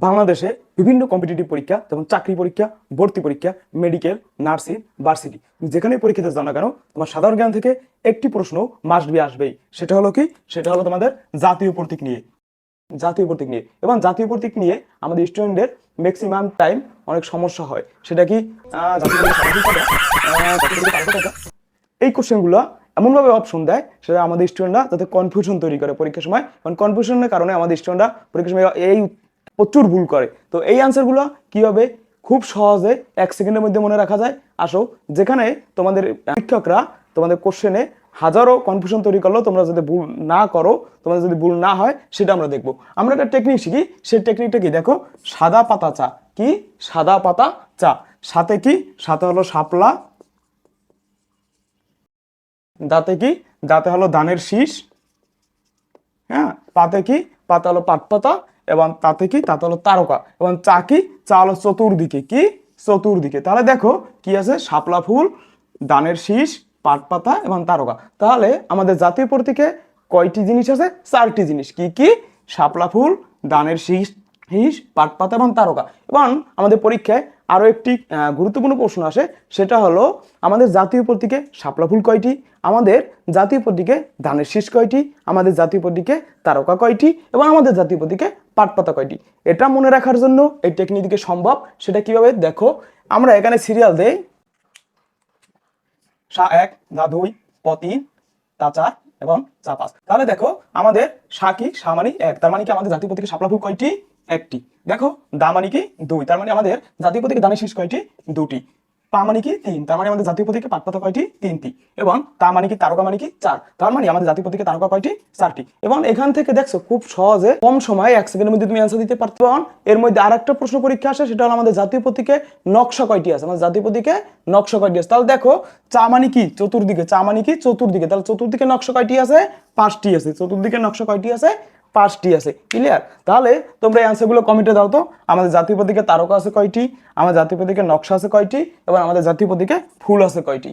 বাংলাদেশে বিভিন্ন কম্পিটিটিভ পরীক্ষা যেমন চাকরি পরীক্ষা, ভর্তি পরীক্ষা, মেডিকেল, নার্সিং, ভার্সিটি, যেখানে পরীক্ষাতে যাও না কেন তোমার সাধারণ জ্ঞান থেকে একটি প্রশ্ন মাস্ট বি আসবেই। সেটা হলো কি? সেটা হলো তোমাদের জাতীয় প্রতীক নিয়ে। জাতীয় প্রতীক নিয়ে এবং জাতীয় প্রতীক নিয়ে আমাদের স্টুডেন্টদের ম্যাক্সিমাম টাইম অনেক সমস্যা হয়। সেটা কি? এই কোশ্চেনগুলো এমনভাবে অপশন দেয় সেটা আমাদের স্টুডেন্টরা যাতে কনফিউশন তৈরি করে পরীক্ষার সময়, কারণ কনফিউশনের কারণে আমাদের স্টুডেন্টরা পরীক্ষার সময় এই প্রচুর ভুল করে। তো এই আনসারগুলো কীভাবে খুব সহজে 1 সেকেন্ডের মধ্যে মনে রাখা যায়, আসো যেখানে তোমাদের শিক্ষকরা তোমাদের কোশ্চেনে হাজারো কনফিউশন তৈরি করলেও তোমরা যদি ভুল না করো, তোমাদের যদি ভুল না হয় সেটা আমরা দেখবো। আমরা একটা টেকনিক শিখি, সেই টেকনিকটা কি দেখো, সাদা পাতা চা। কি? সাদা পাতা চা। সাথে কি? সাথে হলো শাপলা, দাঁতে কি? দাঁতে হলো ধানের শীষ, হ্যাঁ। পাতে কি? পাতা হলো পাট পাতা, এবং তাতে কি? তাতে হলো তারকা, এবং চা কি? চা হলো চতুর্দিকে। কি? চতুর্দিকে। তাহলে দেখো কি আছে? শাপলা ফুল, ধানের শীষ, পাট পাতা এবং তারকা। তাহলে আমাদের জাতীয় প্রতীকে কয়টি জিনিস আছে? 4টি জিনিস। কি কি? শাপলা ফুল, ধানের শীষ, পাট পাতা এবং তারকা। এবং আমাদের পরীক্ষায় আরো একটি গুরুত্বপূর্ণ প্রশ্ন আসে, সেটা হলো আমাদের জাতীয় প্রতীকে শাপলা ফুল কয়টি, আমাদের জাতীয় প্রতীকে ধানের শীষ কয়টি, আমাদের জাতীয় প্রতীকে তারকা কয়টি, এবং আমাদের জাতীয় প্রতীকে পাট পাতা কয়টি। এটা মনে রাখার জন্য এই টেকনিকে সম্ভব। সেটা কিভাবে? দেখো, আমরা এখানে সিরিয়াল দেই, সা 1, দা 2, প 3, তা 4 এবং চা 5। তাহলে দেখো আমাদের সা কি? সা মানে 1, তার মানে কি আমাদের জাতীয় প্রতীকে শাপলা ফুল কয়টি? একটি। দেখো দা মানে কি? 2, তার মানে আমাদের জাতীয় প্রতীকে ধানের শীষ কয়টি? 2টি। পা মানে কি? 3, তার মানে আমাদের জাতীয় প্রতীকে পাট পাতা কয়টি? 3টি। এবং তা মানে কি? তারকা মানে কি? 4, তার মানে আমাদের জাতীয় প্রতীকে তারকা কয়টি? 4টি। এবং এখান থেকে দেখছো খুব সহজে কম সময়ে 1 সেকেন্ডের মধ্যে তুমি অ্যান্সার দিতে পারতে। এর মধ্যে আরেকটা প্রশ্ন পরীক্ষা আসে, সেটা হলো আমাদের জাতীয় প্রতীকে নকশা কয়টি আছে, আমাদের জাতীয় প্রতীকে নকশা কয়টি আছে। তাহলে দেখো চা মানে কি? চতুর্দিকে। চা মানে কি? চতুর্দিকে। তাহলে চতুর্দিকে নকশা কয়টি আছে? 5টি আছে। চতুর্দিকে নকশা কয়টি আছে? 5টি আছে। ক্লিয়ার? তাহলে তোমরা এই অ্যান্সারগুলো কমেন্টে দাও তো, আমাদের জাতীয় প্রতীকে তারকা আছে কয়টি, আমাদের জাতীয় প্রতীকে নকশা আছে কয়টি, এবং আমাদের জাতীয় প্রতীকে ফুল আছে কয়টি।